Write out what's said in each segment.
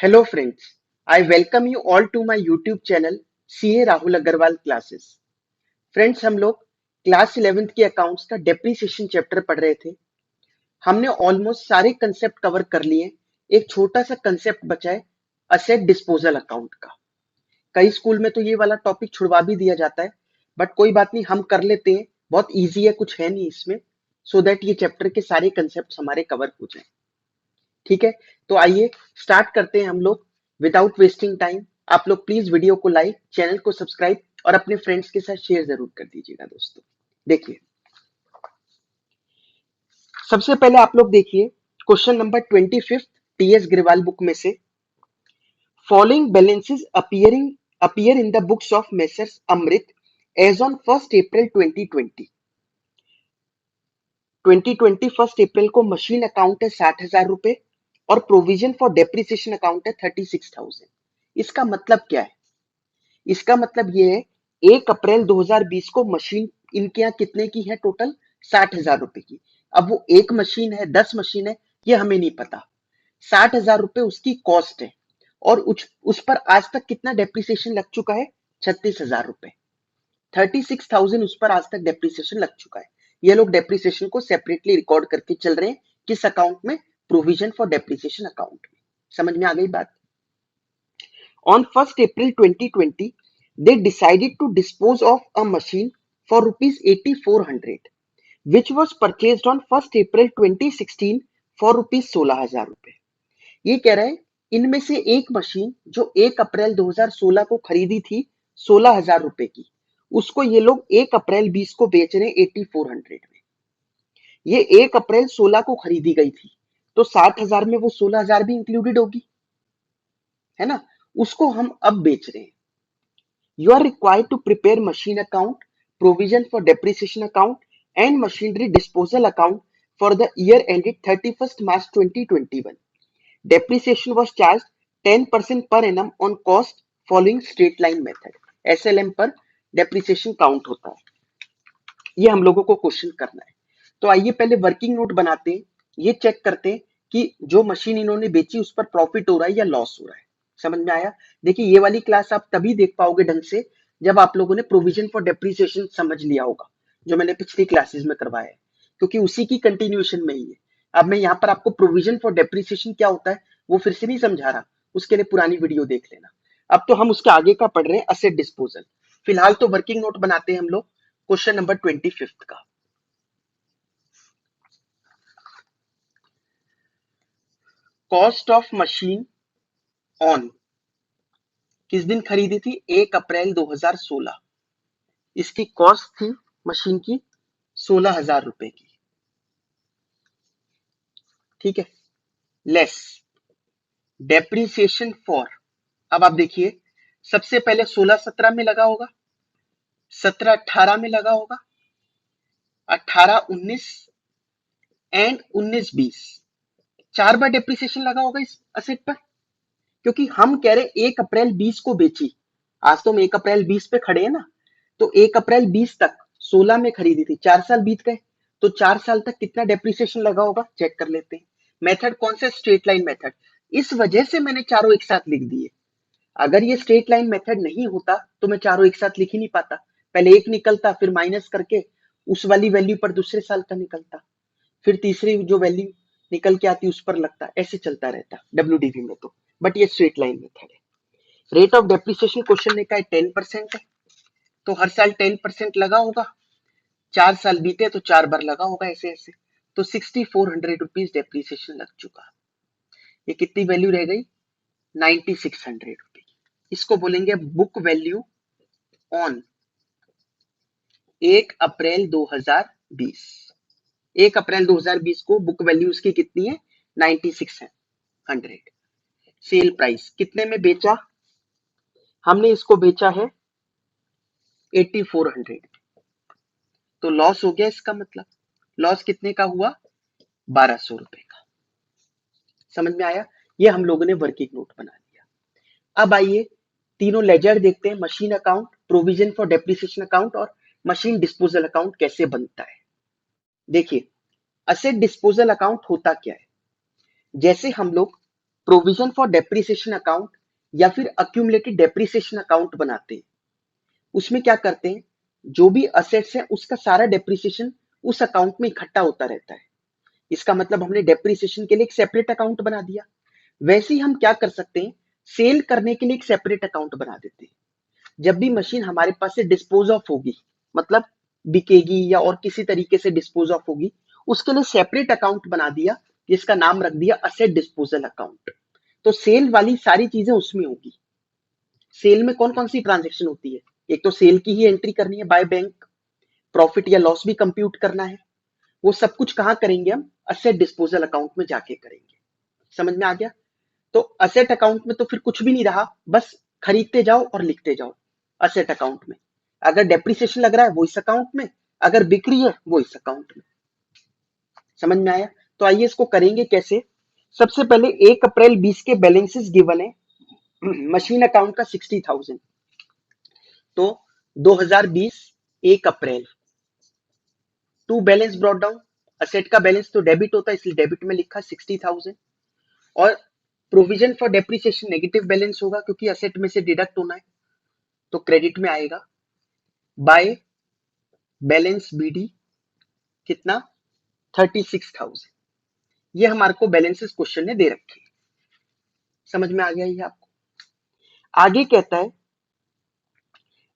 Hello friends, I welcome you all to my YouTube channel CA Rahul Agarwal classes. Friends, हम लोग class 11th के accounts का depreciation chapter पढ़ रहे थे। हमने ऑलमोस्ट सारे कंसेप्ट कवर कर लिए। एक छोटा सा कंसेप्ट बचा है असेट डिस्पोजल अकाउंट का। कई स्कूल में तो ये वाला टॉपिक छुड़वा भी दिया जाता है, बट कोई बात नहीं, हम कर लेते हैं। बहुत ईजी है, कुछ है नहीं इसमें, सो दैट ये चैप्टर के सारे कंसेप्ट हमारे कवर हो जाए। ठीक है, तो आइए स्टार्ट करते हैं हम लोग विदाउट वेस्टिंग टाइम। आप लोग प्लीज वीडियो को लाइक, चैनल को सब्सक्राइब और अपने फ्रेंड्स के साथ शेयर जरूर कर दीजिएगा दोस्तों। देखिए, सबसे पहले आप लोग देखिए question number 25 TS Grewal book में से, following balances appear in the books of messrs Amrit as on 1 April 2020। 1 April को मशीन अकाउंट है 60,000 रुपए और प्रोविजन फॉर डेप्रिसिएशन अकाउंट है 36,000। इसका मतलब क्या है? इसका मतलब ये है 1 अप्रैल 2020 को मशीन इनके यहाँ कितने की है? टोटल 60,000 रुपए की। अब वो एक मशीन है, 10 मशीन है, ये हमें नहीं पता। 60,000 रुपए उसकी कॉस्ट है और उस पर आज तक कितना डेप्रिसिएशन लग चुका है? 36,000 रुपए। 36,000 उस पर आज तक डेप्रिसिएशन लग चुका है। ये लोग डेप्रिसिएशन को सेपरेटली रिकॉर्ड करके चल रहे हैं। किस अकाउंट में? प्रोविजन फॉर डेप्रिसिएशन अकाउंट में। समझ में आ गई बात? On 1st April 2020, they decided to dispose of a machine for rupees 8,400, which was purchased on 1st April 2016 for rupees 16,000 रुपए। ये कह रहा है इनमें से एक मशीन जो 1 अप्रैल 2016 को खरीदी थी 16,000 रुपए की, उसको ये लोग 1 अप्रैल 20 को बेच रहे हैं 8,400 में। ये 1 अप्रैल 16 को खरीदी गई थी, तो 60,000 में वो 16,000 भी इंक्लूडेड होगी, है ना? उसको हम अब बेच रहे हैं। You are required to prepare machine account, provision for depreciation account, and machinery disposal account for the year ended 31st March 2021. Depreciation was charged 10% per annum on cost following straight line method. SLM पर depreciation count होता है। ये हम लोगों को question करना है। तो आइए पहले वर्किंग नोट बनाते हैं, ये चेक करते हैं कि जो मशीन इन्होंने बेची उस पर प्रॉफिट हो रहा है या लॉस हो रहा है। समझ में आया? देखिए, ये वाली क्लास आप तभी देख पाओगे ढंग से जब आप लोगों ने प्रोविजन फॉर डेप्रिसिएशन समझ लिया होगा, जो मैंने पिछली क्लासेस में करवाया है, क्योंकि उसी की कंटिन्यूएशन में ही है। अब मैं यहाँ पर आपको प्रोविजन फॉर डेप्रिसिएशन क्या होता है वो फिर से नहीं समझा रहा, उसके लिए पुरानी वीडियो देख लेना। अब तो हम उसके आगे का पढ़ रहे हैं, असेट डिस्पोजल। फिलहाल तो वर्किंग नोट बनाते हैं हम लोग क्वेश्चन नंबर 25 का। कॉस्ट ऑफ मशीन ऑन किस दिन खरीदी थी? 1 अप्रैल 2016। इसकी कॉस्ट थी मशीन की 16,000 रुपए की। ठीक है, लेस डेप्रिसिएशन फॉर। अब आप देखिए, सबसे पहले 16-17 में लगा होगा, 17-18 में लगा होगा, 18-19 एंड 19-20। 4 बार डेप्रिसिएशन लगा होगा इस असेट पर, क्योंकि हम कह रहे 1 अप्रैल 20 को बेची। आज तो हम 1 अप्रैल 20 पे खड़े हैं ना, तो 1 अप्रैल 20 तक 16 में खरीदी थी, 4 साल बीत गए, तो 4 साल तक कितना डेप्रिसिएशन लगा होगा चेक कर लेते हैं। मेथड कौन सा? Straight line method. इस वजह से मैंने चारों एक साथ लिख दिए। अगर ये स्ट्रेट लाइन मेथड नहीं होता तो मैं चारों एक साथ लिख ही नहीं पाता। पहले एक निकलता, फिर माइनस करके उस वाली वैल्यू पर दूसरे साल का निकलता, फिर तीसरी जो वैल्यू निकल के आती उस पर लगता, ऐसे चलता रहता डब्ल्यूडीवी में तो। बट ये स्ट्रेट लाइन मेथड है। रेट ऑफ डेप्रिसिएशन क्वेश्चन ने कहा 10% है, तो हर साल 10% लगा होगा। 4 साल बीते तो 4 बार लगा होगा, ऐसे ऐसे, तो 6,400 रुपीज डेप्रिसिएशन लग चुका। ये कितनी वैल्यू रह गई? 9,600 रुपए। इसको बोलेंगे book value on 1 April 2020। 1 April 2020 को बुक वैल्यू उसकी कितनी है? 9,600। सेल प्राइस कितने में बेचा? हमने इसको बेचा है 8,400। तो लॉस हो गया, इसका मतलब लॉस कितने का हुआ? 1,200 रुपए का। समझ में आया? ये हम लोगों ने वर्किंग नोट बना लिया। अब आइए तीनों लेजर देखते हैं, machine account, provision for depreciation account और मशीन डिस्पोजल अकाउंट कैसे बनता है। देखिए, असेट डिस्पोजल अकाउंट होता क्या है? जैसे हम लोग प्रोविजन फॉर डेप्रिसिएशन अकाउंट या फिर अक्यूमुलेटेड डेप्रिसिएशन अकाउंट बनाते हैं। उसमें क्या करते हैं, जो भी असेट्स है उसका सारा डेप्रिसिएशन उस अकाउंट में इकट्ठा होता रहता है। इसका मतलब हमने डेप्रिसिएशन के लिए एक सेपरेट अकाउंट बना दिया। वैसे ही हम क्या कर सकते हैं, सेल करने के लिए एक सेपरेट अकाउंट बना देते हैं। जब भी मशीन हमारे पास से डिस्पोज ऑफ होगी, मतलब बिकेगी या और किसी तरीके से डिस्पोज ऑफ होगी, उसके लिए सेपरेट अकाउंट बना दिया जिसका नाम रख दिया असेट डिस्पोजल अकाउंट। तो सेल वाली सारी चीजें उसमें होगी। सेल में कौन कौन सी ट्रांजेक्शन होती है, एक तो सेल की ही एंट्री करनी है बाय बैंक, प्रॉफिट या लॉस भी कंप्यूट करना है। वो सब कुछ कहाँ करेंगे हम, असेट डिस्पोजल अकाउंट में जाके करेंगे। समझ में आ गया। तो असेट अकाउंट में तो फिर कुछ भी नहीं रहा, बस खरीदते जाओ और लिखते जाओ असेट अकाउंट में। अगर डेप्रिसिएशन लग रहा है वो इस अकाउंट में, अगर बिक्री है वो इस अकाउंट में। समझ में आया। तो आइए इसको करेंगे कैसे। सबसे पहले 1 अप्रैल 20 के बैलेंसेस गिवन है मशीन अकाउंट का 60,000। तो 2020 1 April to balance brought down, asset का बैलेंस तो डेबिट होता है इसलिए डेबिट में लिखा 60,000। और provision for depreciation negative balance होगा क्योंकि असेट में से डिडक्ट होना है, तो क्रेडिट में आएगा। बाय बैलेंस बीडी कितना, 36,000। ये हमारे को बैलेंसेस क्वेश्चन ने दे रखे हैं। समझ में आ गया ये आपको। आगे कहता है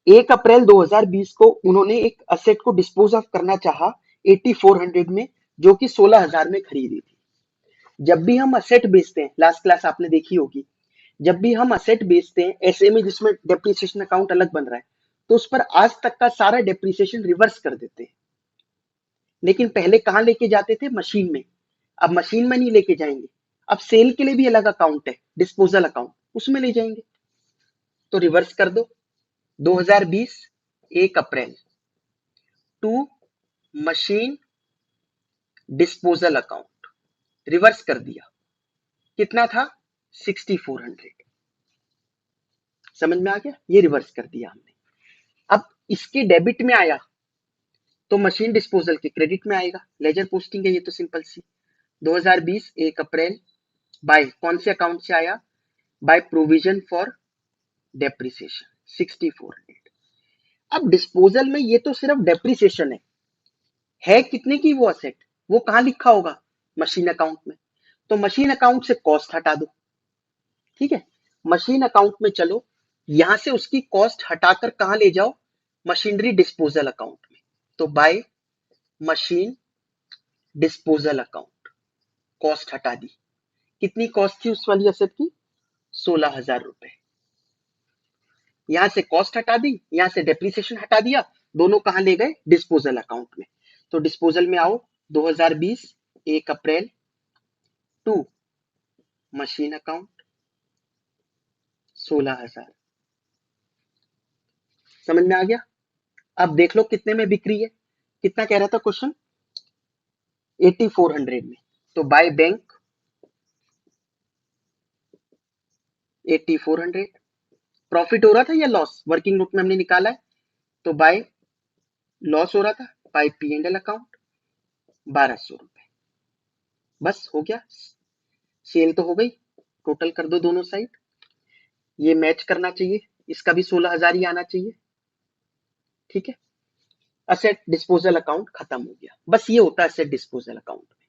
1 अप्रैल 2020 को उन्होंने एक असेट को डिस्पोज ऑफ करना चाहा 8400 में, जो कि 16,000 में खरीदी थी। जब भी हम असेट बेचते हैं, लास्ट क्लास आपने देखी होगी, जब भी हम असेट बेचते हैं ऐसे में जिसमें डेप्रिसिएशन अकाउंट अलग बन रहा है, तो उस पर आज तक का सारा डेप्रिसिएशन रिवर्स कर देते हैं। लेकिन पहले कहां लेके जाते थे, मशीन में। अब मशीन में नहीं लेके जाएंगे, अब सेल के लिए भी अलग अकाउंट है डिस्पोजल अकाउंट, उसमें ले जाएंगे। तो रिवर्स कर दो, 2020 1 April to machine disposal account, reverse कर दिया। कितना था, 6400। समझ में आ गया, ये रिवर्स कर दिया हमने। अब इसके डेबिट में आया तो मशीन डिस्पोजल के क्रेडिट में आएगा, लेजर पोस्टिंग है ये तो सिंपल सी। 2020 1 अप्रैल बाय कौन से अकाउंट से आया, बाय प्रोविजन फॉर डेप्रिसिएशन 6400। अब डिस्पोजल में ये तो सिर्फ डेप्रिसिएशन है कितने की वो असेट, वो कहां लिखा होगा, मशीन अकाउंट में। तो मशीन अकाउंट से कॉस्ट हटा दो, ठीक है। मशीन अकाउंट में चलो, यहां से उसकी कॉस्ट हटाकर कहां ले जाओ, मशीनरी डिस्पोजल अकाउंट में। तो by machine disposal account, cost हटा दी। कितनी कॉस्ट थी उस वाली असेट की, 16,000 रुपए। यहां से कॉस्ट हटा दी, यहां से डेप्रिसिएशन हटा दिया, दोनों कहां ले गए, डिस्पोजल अकाउंट में। तो डिस्पोजल में आओ, 2020 1 अप्रैल टू मशीन अकाउंट 16,000। समझ में आ गया। अब देख लो कितने में बिक्री है, कितना कह रहा था क्वेश्चन, 8400 में। तो बाय बैंक 8400, प्रॉफिट हो रहा था या लॉस, वर्किंग नोट में हमने निकाला है, तो बाय लॉस हो रहा था, by P and L account 1200 रुपए। बस हो गया, सेल तो हो गई। टोटल कर दो दोनों साइड, ये मैच करना चाहिए, इसका भी 16,000 ही आना चाहिए, ठीक है। असेट डिस्पोजल अकाउंट खत्म हो गया। बस ये होता है असेट डिस्पोजल अकाउंट में,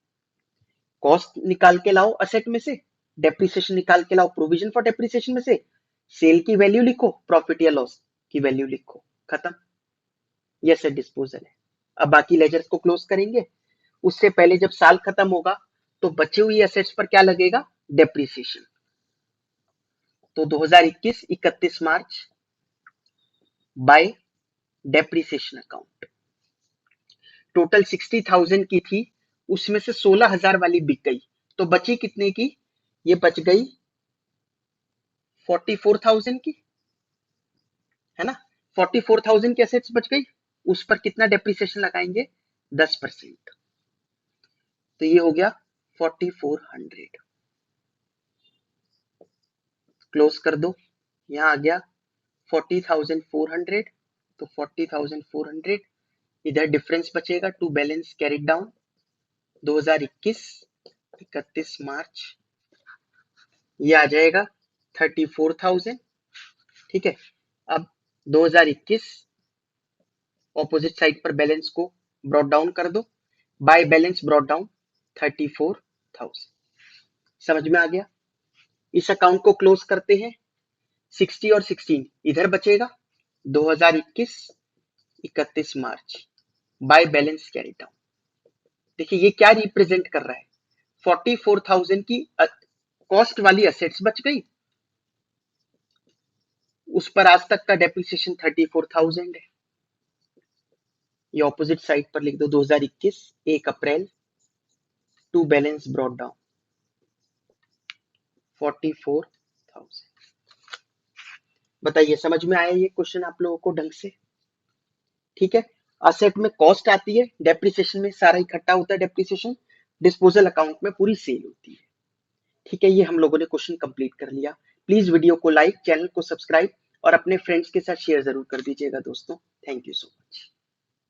कॉस्ट निकाल के लाओ असेट में से, डेप्रिसिएशन निकाल के लाओ प्रोविजन फॉर डेप्रिसिएशन में से, सेल की वैल्यू लिखो, प्रॉफिट या लॉस की वैल्यू लिखो, खत्म। ये असेट डिस्पोजल है। अब बाकी लेजर्स को क्लोज करेंगे। उससे पहले जब साल खत्म होगा तो बचे हुए असेट्स पर क्या लगेगा, डेप्रिसिएशन। तो 2021 31 मार्च बाय डेप्रिसिएशन अकाउंट, टोटल 60,000 की थी, उसमें से 16,000 वाली बिक गई, तो बची कितने की, ये बच गई 44,000 की, है ना। 44,000 की एसेट्स बच गई, उस पर कितना डेप्रिसिएशन लगाएंगे, 10%। तो ये हो गया 4400। क्लोज कर दो, यहाँ आ गया 40,400। तो 40,400 इधर डिफरेंस बचेगा टू बैलेंस कैरिड डाउन 2021 31 मार्च ये आ जाएगा 34,000। ठीक है, अब 2021 ऑपोजिट साइड पर बैलेंस को ब्रॉट डाउन कर दो, बाय बैलेंस ब्रॉट डाउन 34,000। समझ में आ गया? इस अकाउंट को क्लोज करते हैं। 60 और 16 इधर बचेगा। 2021 31 मार्च बाय बैलेंस कैरी डाउन। देखिए ये क्या रिप्रेजेंट कर रहा है, 44,000 की कॉस्ट वाली असेट्स बच गई, उस पर आज तक का डेप्रिसिएशन 34,000 है। ये ऑपोजिट साइड पर लिख दो, 2021 1 April to balance brought down 44,000। बताइए समझ में आया ये क्वेश्चन आप लोगों को ढंग से? ठीक है, असेट में कॉस्ट आती है, डेप्रिसिएशन में सारा इकट्ठा होता है डेप्रिसिएशन, डिस्पोजल अकाउंट में पूरी सेल होती है। ठीक है, ये हम लोगों ने क्वेश्चन कंप्लीट कर लिया। प्लीज वीडियो को लाइक, चैनल को सब्सक्राइब और अपने फ्रेंड्स के साथ शेयर जरूर कर दीजिएगा दोस्तों। Thank you so much.